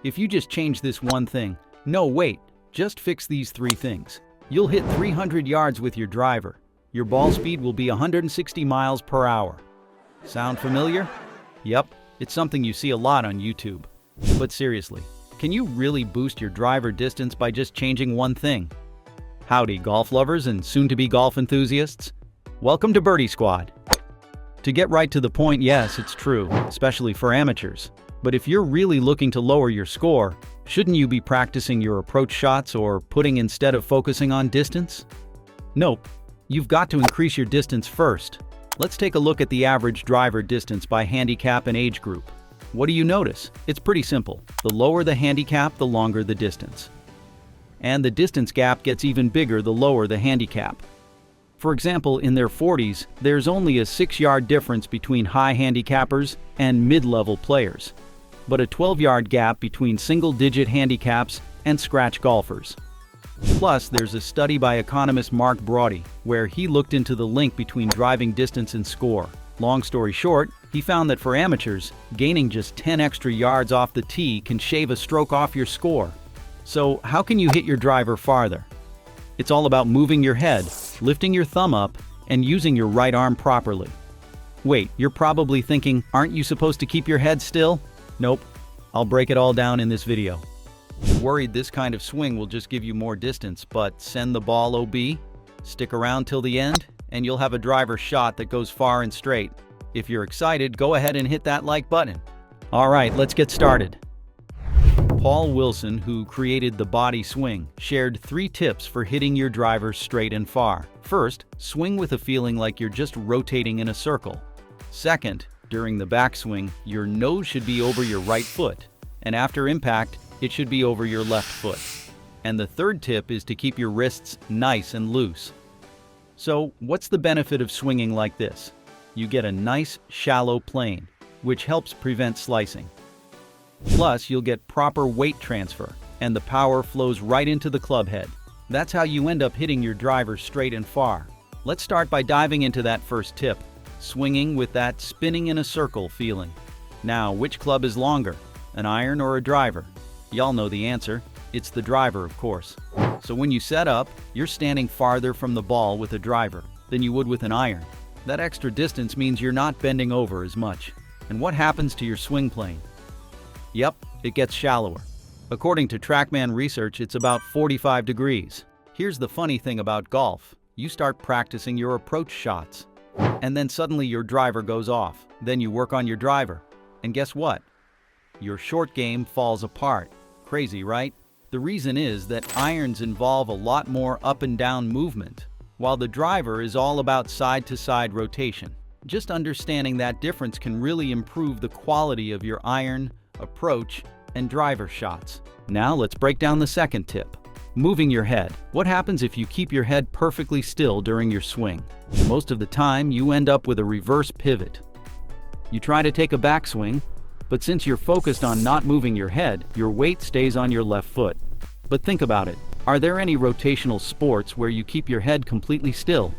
If you just change this one thing, no wait, just fix these 3 things. You'll hit 300 yards with your driver. Your ball speed will be 160 miles per hour. Sound familiar? Yep, it's something you see a lot on YouTube. But seriously, can you really boost your driver distance by just changing one thing? Howdy, golf lovers and soon-to-be golf enthusiasts. Welcome to Birdie Squad. To get right to the point, yes, it's true, especially for amateurs. But if you're really looking to lower your score, shouldn't you be practicing your approach shots or putting instead of focusing on distance? Nope, you've got to increase your distance first. Let's take a look at the average driver distance by handicap and age group. What do you notice? It's pretty simple. The lower the handicap, the longer the distance. And the distance gap gets even bigger the lower the handicap. For example, in their 40s, there's only a 6-yard difference between high handicappers and mid-level players, but a 12-yard gap between single-digit handicaps and scratch golfers. Plus, there's a study by economist Mark Brody where he looked into the link between driving distance and score. Long story short, he found that for amateurs, gaining just 10 extra yards off the tee can shave a stroke off your score. So, how can you hit your driver farther? It's all about moving your head, lifting your thumb up, and using your right arm properly. Wait, you're probably thinking, aren't you supposed to keep your head still? Nope. I'll break it all down in this video. Worried this kind of swing will just give you more distance, but send the ball OB? Stick around till the end, and you'll have a driver shot that goes far and straight. If you're excited, go ahead and hit that like button. Alright, let's get started. Paul Wilson, who created the body swing, shared 3 tips for hitting your driver straight and far. First, swing with a feeling like you're just rotating in a circle. Second, during the backswing, your nose should be over your right foot, and after impact, it should be over your left foot. And the third tip is to keep your wrists nice and loose. So, what's the benefit of swinging like this? You get a nice, shallow plane, which helps prevent slicing. Plus, you'll get proper weight transfer, and the power flows right into the club head. That's how you end up hitting your driver straight and far. Let's start by diving into that first tip, swinging with that spinning in a circle feeling. Now, which club is longer, an iron or a driver? Y'all know the answer. It's the driver, of course. So when you set up, you're standing farther from the ball with a driver than you would with an iron. That extra distance means you're not bending over as much. And what happens to your swing plane? Yep, it gets shallower. According to TrackMan research, it's about 45 degrees. Here's the funny thing about golf. You start practicing your approach shots, and then suddenly your driver goes off. Then you work on your driver. And guess what? Your short game falls apart. Crazy, right? The reason is that irons involve a lot more up and down movement, while the driver is all about side-to-side rotation. Just understanding that difference can really improve the quality of your iron, approach, and driver shots. Now let's break down the second tip. Moving your head. What happens if you keep your head perfectly still during your swing? Most of the time, you end up with a reverse pivot. You try to take a backswing, but since you're focused on not moving your head, your weight stays on your left foot. But think about it. Are there any rotational sports where you keep your head completely still?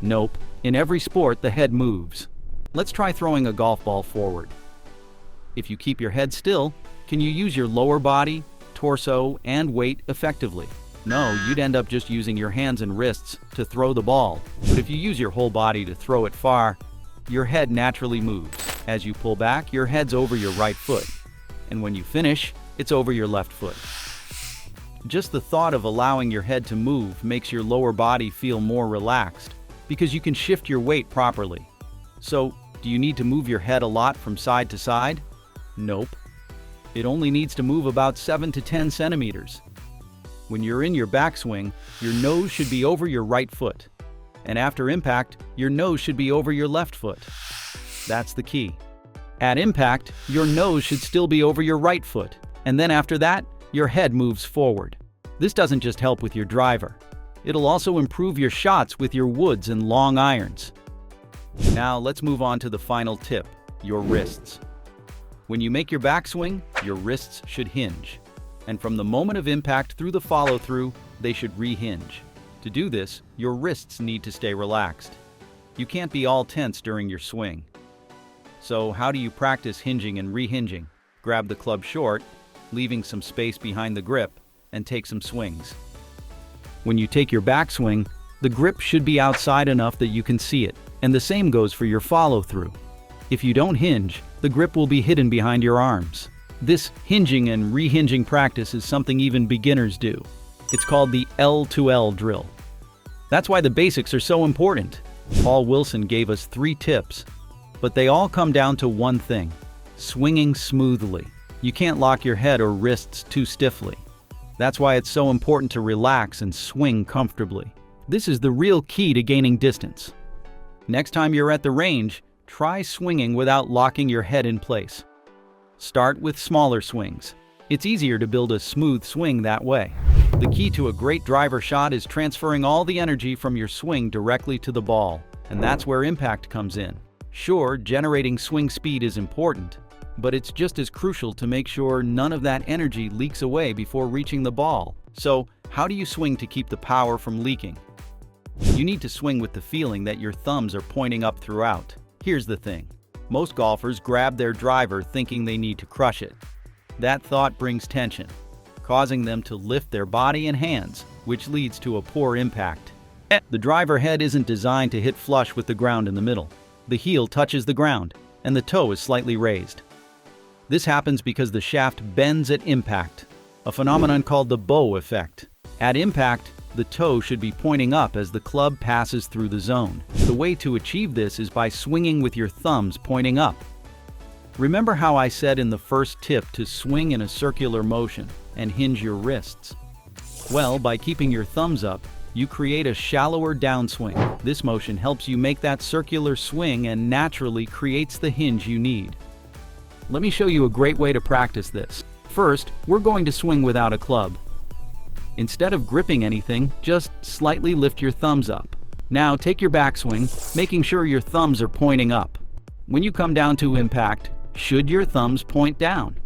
Nope. In every sport, the head moves. Let's try throwing a golf ball forward. If you keep your head still, can you use your lower body, torso, and weight effectively? No, you'd end up just using your hands and wrists to throw the ball. But if you use your whole body to throw it far, your head naturally moves. As you pull back, your head's over your right foot. And when you finish, it's over your left foot. Just the thought of allowing your head to move makes your lower body feel more relaxed, because you can shift your weight properly. So, do you need to move your head a lot from side to side? Nope. It only needs to move about 7 to 10 centimeters. When you're in your backswing, your nose should be over your right foot. And after impact, your nose should be over your left foot. That's the key. At impact, your nose should still be over your right foot. And then after that, your head moves forward. This doesn't just help with your driver. It'll also improve your shots with your woods and long irons. Now let's move on to the final tip, your wrists. When you make your backswing, your wrists should hinge. And from the moment of impact through the follow-through, they should rehinge. To do this, your wrists need to stay relaxed. You can't be all tense during your swing. So how do you practice hinging and rehinging? Grab the club short, leaving some space behind the grip, and take some swings. When you take your backswing, the grip should be outside enough that you can see it, and the same goes for your follow-through. If you don't hinge, the grip will be hidden behind your arms. This hinging and rehinging practice is something even beginners do. It's called the L2L drill. That's why the basics are so important. Paul Wilson gave us 3 tips, but they all come down to one thing: swinging smoothly. You can't lock your head or wrists too stiffly. That's why it's so important to relax and swing comfortably. This is the real key to gaining distance. Next time you're at the range, try swinging without locking your head in place. Start with smaller swings. It's easier to build a smooth swing that way. The key to a great driver shot is transferring all the energy from your swing directly to the ball, and that's where impact comes in. Sure, generating swing speed is important, but it's just as crucial to make sure none of that energy leaks away before reaching the ball. So, how do you swing to keep the power from leaking? You need to swing with the feeling that your thumbs are pointing up throughout. Here's the thing. Most golfers grab their driver thinking they need to crush it. That thought brings tension, causing them to lift their body and hands, which leads to a poor impact. The driver head isn't designed to hit flush with the ground in the middle. The heel touches the ground, and the toe is slightly raised. This happens because the shaft bends at impact, a phenomenon called the bow effect. At impact, the toe should be pointing up as the club passes through the zone. The way to achieve this is by swinging with your thumbs pointing up. Remember how I said in the first tip to swing in a circular motion and hinge your wrists? Well, by keeping your thumbs up, you create a shallower downswing. This motion helps you make that circular swing and naturally creates the hinge you need. Let me show you a great way to practice this. First, we're going to swing without a club. Instead of gripping anything, just slightly lift your thumbs up. Now take your backswing, making sure your thumbs are pointing up. When you come down to impact, should your thumbs point down?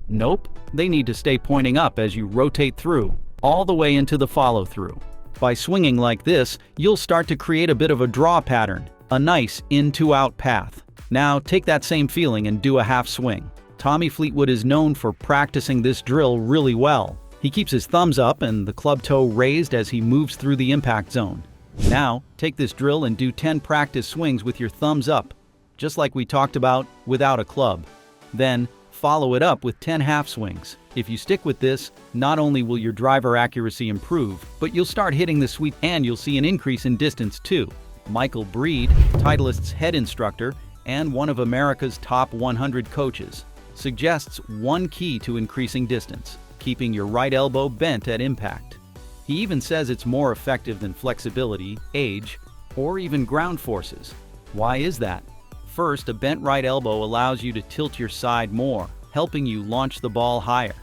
Nope, they need to stay pointing up as you rotate through, all the way into the follow-through. By swinging like this, you'll start to create a bit of a draw pattern, a nice in-to-out path. Now take that same feeling and do a half swing. Tommy Fleetwood is known for practicing this drill really well. He keeps his thumbs up and the club toe raised as he moves through the impact zone. Now, take this drill and do 10 practice swings with your thumbs up, just like we talked about without a club. Then, follow it up with 10 half swings. If you stick with this, not only will your driver accuracy improve, but you'll start hitting the sweet and you'll see an increase in distance too. Michael Breed, Titleist's head instructor and one of America's top 100 coaches, suggests one key to increasing distance: keeping your right elbow bent at impact. He even says it's more effective than flexibility, age, or even ground forces. Why is that? First, a bent right elbow allows you to tilt your side more, helping you launch the ball higher.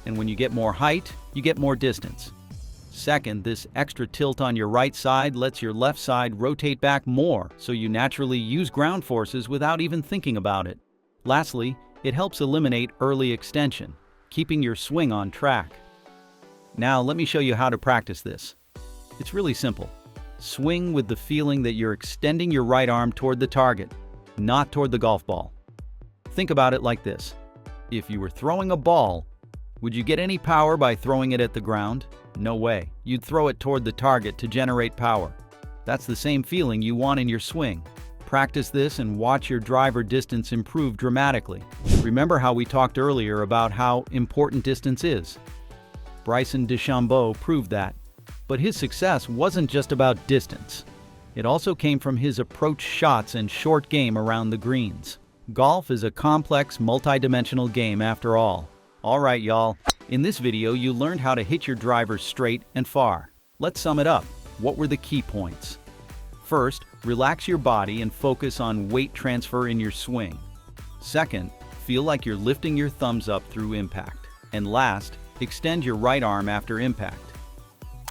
And when you get more height, you get more distance. Second, this extra tilt on your right side lets your left side rotate back more, so you naturally use ground forces without even thinking about it. Lastly, it helps eliminate early extension, keeping your swing on track. Now let me show you how to practice this. It's really simple. Swing with the feeling that you're extending your right arm toward the target, not toward the golf ball. Think about it like this. If you were throwing a ball, would you get any power by throwing it at the ground? No way. You'd throw it toward the target to generate power. That's the same feeling you want in your swing. Practice this and watch your driver distance improve dramatically. Remember how we talked earlier about how important distance is? Bryson DeChambeau proved that. But his success wasn't just about distance. It also came from his approach shots and short game around the greens. Golf is a complex, multi-dimensional game after all. Alright y'all, in this video you learned how to hit your driver straight and far. Let's sum it up. What were the key points? First, relax your body and focus on weight transfer in your swing. Second, feel like you're lifting your thumbs up through impact. And last, extend your right arm after impact.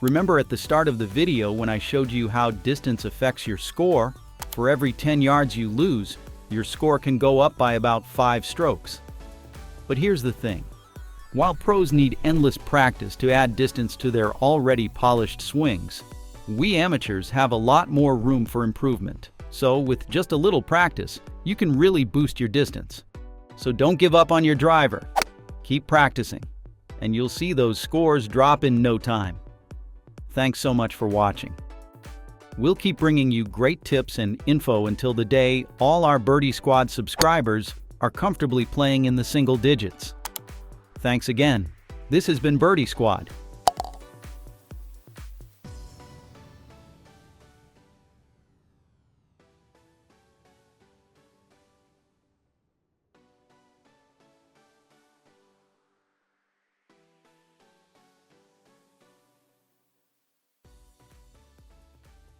Remember at the start of the video when I showed you how distance affects your score? For every 10 yards you lose, your score can go up by about 5 strokes. But here's the thing. While pros need endless practice to add distance to their already polished swings, we amateurs have a lot more room for improvement. So with just a little practice, you can really boost your distance. So don't give up on your driver. Keep practicing, and you'll see those scores drop in no time. Thanks so much for watching. We'll keep bringing you great tips and info until the day all our Birdie Squad subscribers are comfortably playing in the single digits. Thanks again. This has been Birdie Squad.